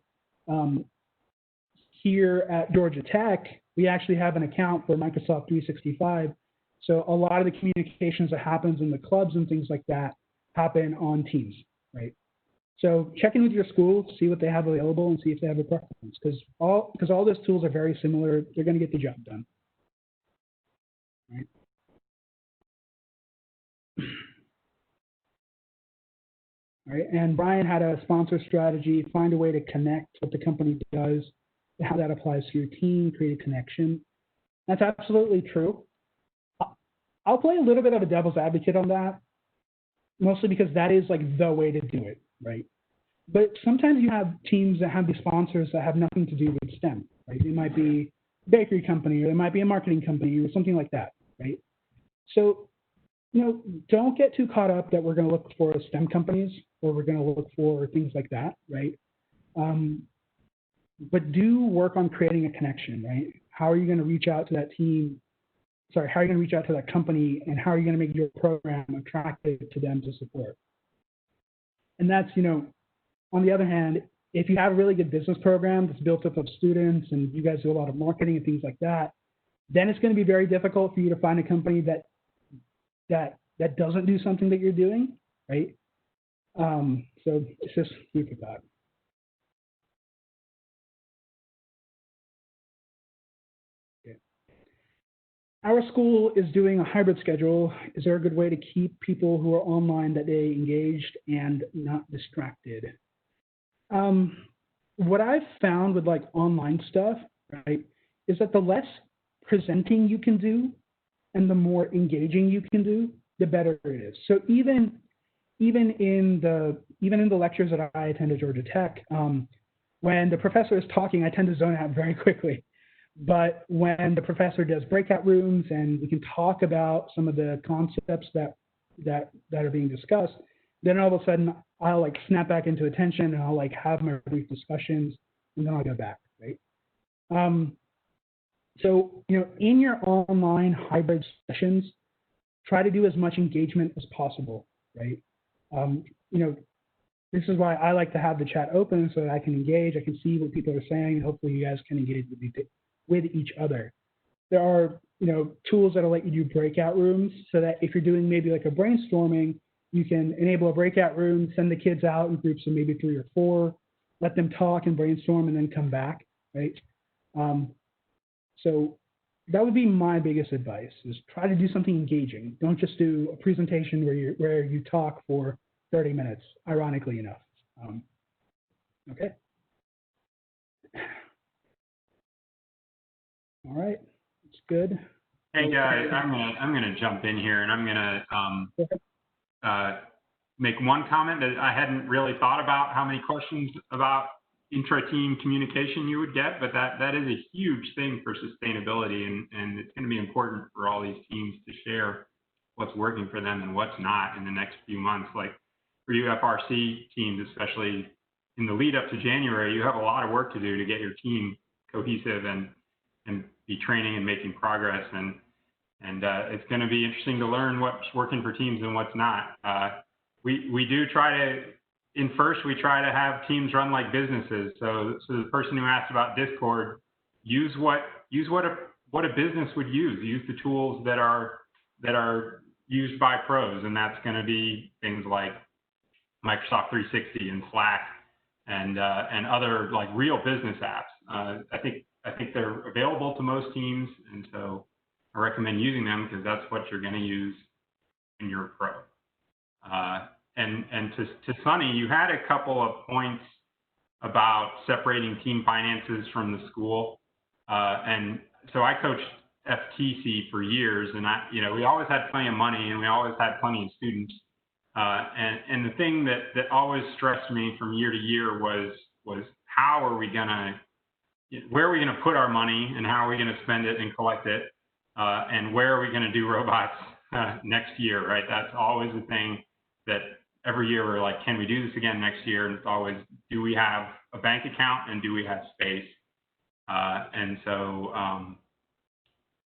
Speaker 2: Here at Georgia Tech, we actually have an account for Microsoft 365. So a lot of the communications that happens in the clubs and things like that happen on Teams, right? So check in with your school, see what they have available, and see if they have a preference. Because all those tools are very similar. They're going to get the job done. Right? All right. And Brian had a sponsor strategy: find a way to connect what the company does, how that applies to your team, create a connection. That's absolutely true. I'll play a little bit of a devil's advocate on that, mostly because that is like the way to do it, right? But sometimes you have teams that have these sponsors that have nothing to do with STEM, right? It might be a bakery company, or it might be a marketing company, or something like that, right? So, don't get too caught up that we're going to look for STEM companies, or we're going to look for things like that, right? But do work on creating a connection, right? How are you going to reach out to that team? Sorry, how are you going to reach out to that company, and how are you going to make your program attractive to them to support? And that's, on the other hand, if you have a really good business program that's built up of students and you guys do a lot of marketing and things like that, then it's going to be very difficult for you to find a company that doesn't do something that you're doing, right? So it's just food for thought. Our school is doing a hybrid schedule. Is there a good way to keep people who are online that they engaged and not distracted? What I've found with like online stuff, right, is that the less presenting you can do and the more engaging you can do, the better it is. So even in the lectures that I attend at Georgia Tech, when the professor is talking, I tend to zone out very quickly. But when the professor does breakout rooms and we can talk about some of the concepts that are being discussed, then all of a sudden I'll like snap back into attention and I'll like have my brief discussions and then I'll go back, right? So, in your online hybrid sessions, try to do as much engagement as possible, right? This is why I like to have the chat open so that I can engage, I can see what people are saying, and hopefully you guys can engage with each other. There are, tools that'll let you do breakout rooms so that if you're doing maybe like a brainstorming, you can enable a breakout room, send the kids out in groups of maybe 3 or 4, let them talk and brainstorm and then come back, right? So that would be my biggest advice, is try to do something engaging. Don't just do a presentation where you talk for 30 minutes, ironically enough. Okay. All right, it's good.
Speaker 1: Hey guys, I'm gonna jump in here, and I'm gonna make one comment that I hadn't really thought about how many questions about intra-team communication you would get, but that is a huge thing for sustainability, and it's going to be important for all these teams to share what's working for them and what's not in the next few months. Like for you FRC teams, especially in the lead up to January, you have a lot of work to do to get your team cohesive and be training and making progress, and it's going to be interesting to learn what's working for teams and what's not. We do try to, in FIRST, we try to have teams run like businesses. So the person who asked about Discord, use what a business would use. Use the tools that are used by pros, and that's going to be things like Microsoft 360 and Slack and other like real business apps. I think they're available to most teams, and so I recommend using them because that's what you're going to use when you're a pro. And to Sunny, you had a couple of points about separating team finances from the school, and so I coached FTC for years, and we always had plenty of money and we always had plenty of students. And the thing that always stressed me from year to year was how are we gonna, where are we gonna put our money and how are we gonna spend it and collect it, and where are we gonna do robots next year, right? That's always the thing that every year we're like, can we do this again next year? And it's always, do we have a bank account and do we have space? And so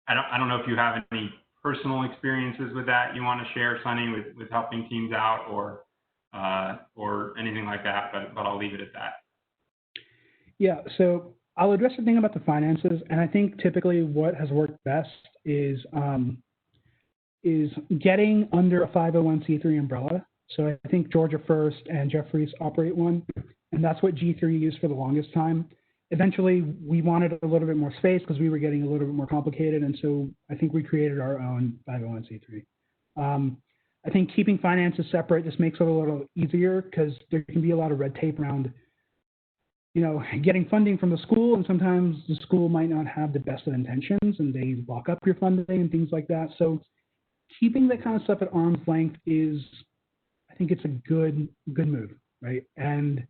Speaker 1: I don't know if you have any personal experiences with that you want to share, Sunny, with helping teams out or anything like that, but I'll leave it at that.
Speaker 2: Yeah, so I'll address the thing about the finances, and I think typically what has worked best is getting under a 501c3 umbrella. So I think Georgia First and Jeffries operate one, and that's what G3 used for the longest time. Eventually, we wanted a little bit more space because we were getting a little bit more complicated, and so I think we created our own 501c3. I think keeping finances separate just makes it a little easier because there can be a lot of red tape around, getting funding from the school, and sometimes the school might not have the best of intentions, and they lock up your funding and things like that. So keeping that kind of stuff at arm's length I think it's a good move, right? And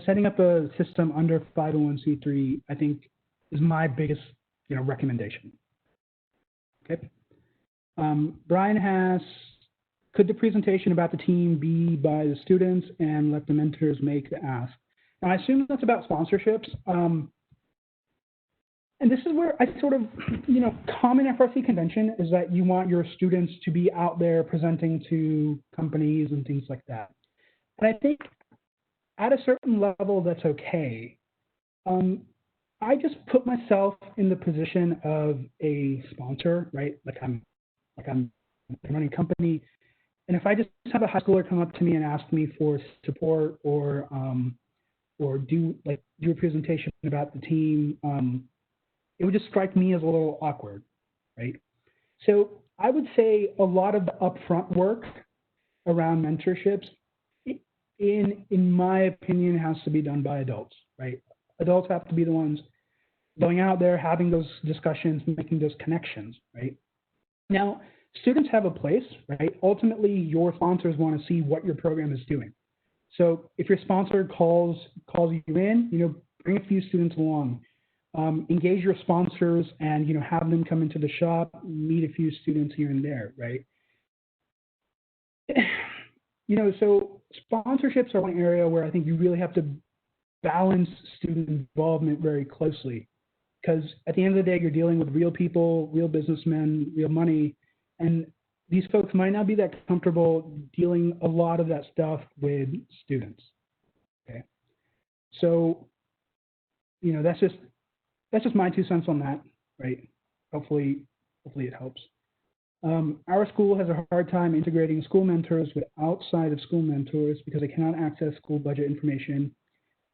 Speaker 2: setting up a system under 501c3, I think, is my biggest, recommendation. Okay. Brian has, could the presentation about the team be by the students and let the mentors make the ask? And I assume that's about sponsorships. And this is where I sort of, common FRC convention is that you want your students to be out there presenting to companies and things like that. And I think at a certain level, that's okay. I just put myself in the position of a sponsor, right? Like I'm running a company, and if I just have a high schooler come up to me and ask me for support or do a presentation about the team, it would just strike me as a little awkward, right? So I would say a lot of the upfront work around mentorships, in my opinion, has to be done by adults, right? Adults have to be the ones going out there, having those discussions, making those connections, right? Now, students have a place, right? Ultimately, your sponsors want to see what your program is doing. So if your sponsor calls you in, bring a few students along. Engage your sponsors and, have them come into the shop, meet a few students here and there, right? So sponsorships are one area where I think you really have to balance student involvement very closely, because at the end of the day, you're dealing with real people, real businessmen, real money, and these folks might not be that comfortable dealing a lot of that stuff with students. Okay, so that's just my 2 cents on that, right? Hopefully it helps. Our school has a hard time integrating school mentors with outside of school mentors because they cannot access school budget information.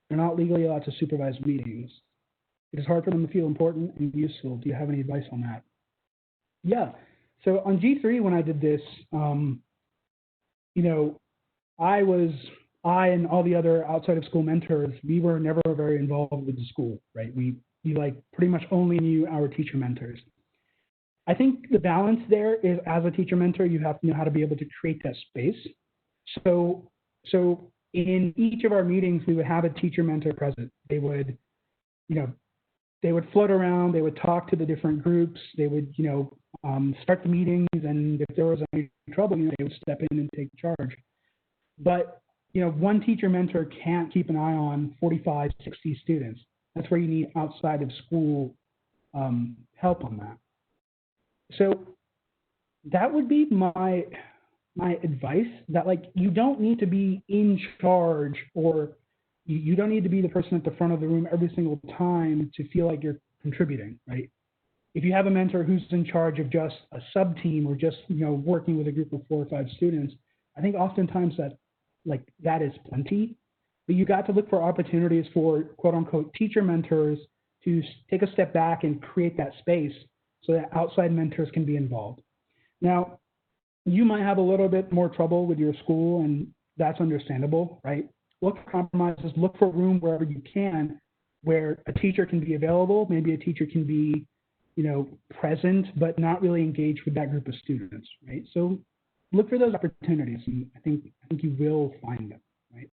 Speaker 2: They're not legally allowed to supervise meetings. It is hard for them to feel important and useful. Do you have any advice on that? Yeah. So on G3, when I did this, I and all the other outside of school mentors, we were never very involved with the school, right? We pretty much only knew our teacher mentors. I think the balance there is, as a teacher mentor, you have to know how to be able to create that space. So in each of our meetings, we would have a teacher mentor present. They would, they would float around, they would talk to the different groups, they would, start the meetings, and if there was any trouble, they would step in and take charge. But, one teacher mentor can't keep an eye on 45, 60 students. That's where you need outside of school help on that. So that would be my advice, that you don't need to be in charge, or you don't need to be the person at the front of the room every single time to feel like you're contributing, right? If you have a mentor who's in charge of just a sub team or just working with a group of 4 or 5 students, I think oftentimes like that is plenty. But you got to look for opportunities for quote unquote teacher mentors to take a step back and create that space so that outside mentors can be involved. Now, you might have a little bit more trouble with your school, and that's understandable, right? Look for compromises, look for room wherever you can where a teacher can be available, maybe a teacher can be, you know, present, but not really engaged with that group of students, right? So look for those opportunities, and I think you will find them, right?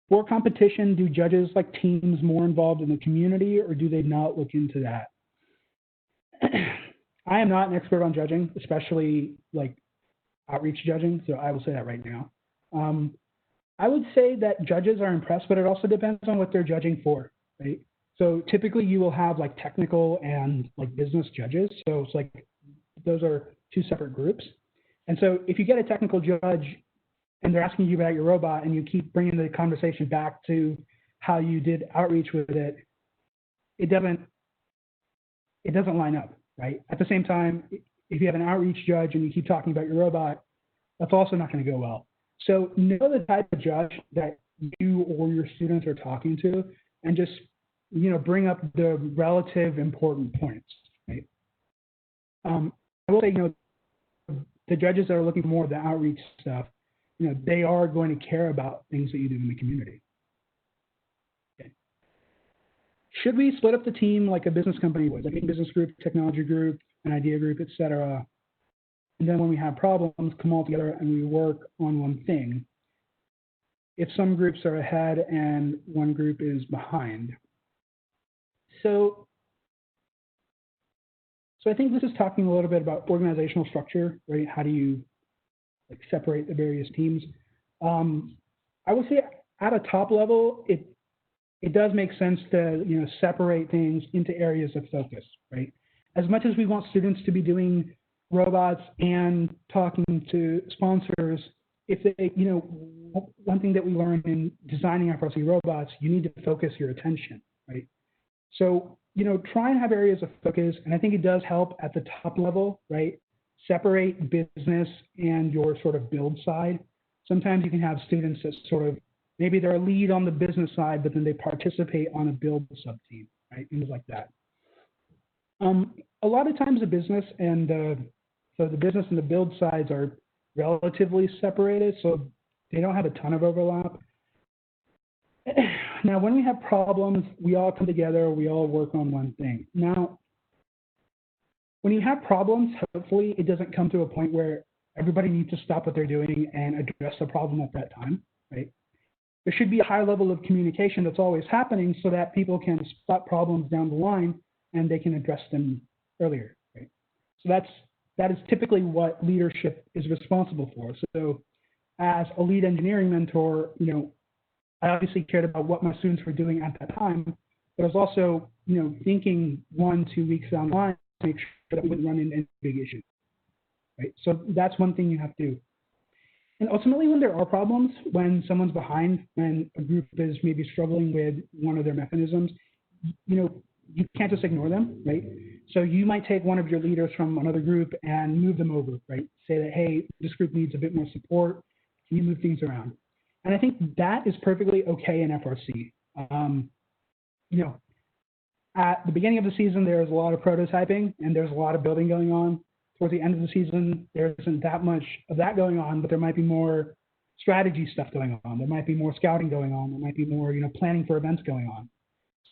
Speaker 2: For competition, do judges like teams more involved in the community, or do they not look into that? I am not an expert on judging, especially like outreach judging, so I will say that right now. I would say that judges are impressed, but it also depends on what they're judging for, right? So typically you will have like technical and like business judges. So it's like, those are two separate groups. And so if you get a technical judge and they're asking you about your robot and you keep bringing the conversation back to how you did outreach with it, it doesn't line up, right? At the same time, if you have an outreach judge and you keep talking about your robot, that's also not going to go well. So know the type of judge that you or your students are talking to, and just, you know, bring up the relative important points, right? I will say, you know, the judges that are looking for more of the outreach stuff, you know, they are going to care about things that you do in the community. Okay. Should we split up the team like a business company would, like a business group, technology group, an idea group, et cetera? And then when we have problems, come all together and we work on one thing. If some groups are ahead and one group is behind. So I think this is talking a little bit about organizational structure, right? How do you like separate the various teams? I would say at a top level, it does make sense to, you know, separate things into areas of focus, right? As much as we want students to be doing robots and talking to sponsors, if they, you know, one thing that we learned in designing FRC robots, you need to focus your attention, right? So, you know, try and have areas of focus, and I think it does help at the top level, right? Separate business and your sort of build side. Sometimes you can have students that sort of, maybe they're a lead on the business side, but then they participate on a build sub-team, right? Things like that. A lot of times the business and so the business and the build sides are relatively separated, so they don't have a ton of overlap. Now, when we have problems, we all come together, we all work on one thing. Now, when you have problems, hopefully it doesn't come to a point where everybody needs to stop what they're doing and address the problem at that time, right? There should be a high level of communication that's always happening so that people can spot problems down the line and they can address them earlier, right? So that is typically what leadership is responsible for. So as a lead engineering mentor, you know, I obviously cared about what my students were doing at that time, but I was also, you know, thinking 1-2 weeks down the line to make sure that we wouldn't run into any big issues, right? So that's one thing you have to do. And ultimately, when there are problems, when someone's behind, when a group is maybe struggling with one of their mechanisms, you know, you can't just ignore them, right? So you might take one of your leaders from another group and move them over, right? Say that, hey, this group needs a bit more support. Can you move things around? And I think that is perfectly okay in FRC. You know, at the beginning of the season, there's a lot of prototyping and there's a lot of building going on. Towards the end of the season, there isn't that much of that going on, but there might be more strategy stuff going on. There might be more scouting going on. There might be more, you know, planning for events going on.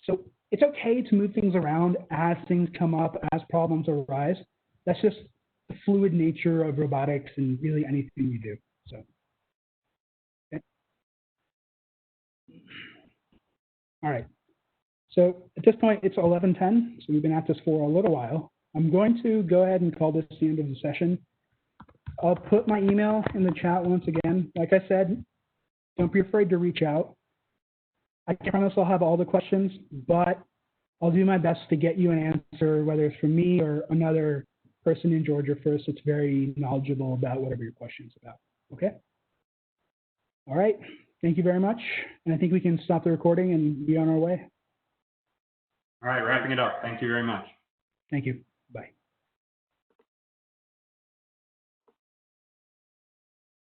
Speaker 2: So it's okay to move things around as things come up, as problems arise. That's just the fluid nature of robotics and really anything you do. So, okay. All right. So at this point, it's 11:10, so we've been at this for a little while. I'm going to go ahead and call this the end of the session. I'll put my email in the chat once again. Like I said, don't be afraid to reach out. I promise I'll have all the questions, but I'll do my best to get you an answer, whether it's from me or another person in Georgia first that's very knowledgeable about whatever your question's about, okay? All right, thank you very much. And I think we can stop the recording and be on our way.
Speaker 1: All right, wrapping it up. Thank you very much.
Speaker 2: Thank you.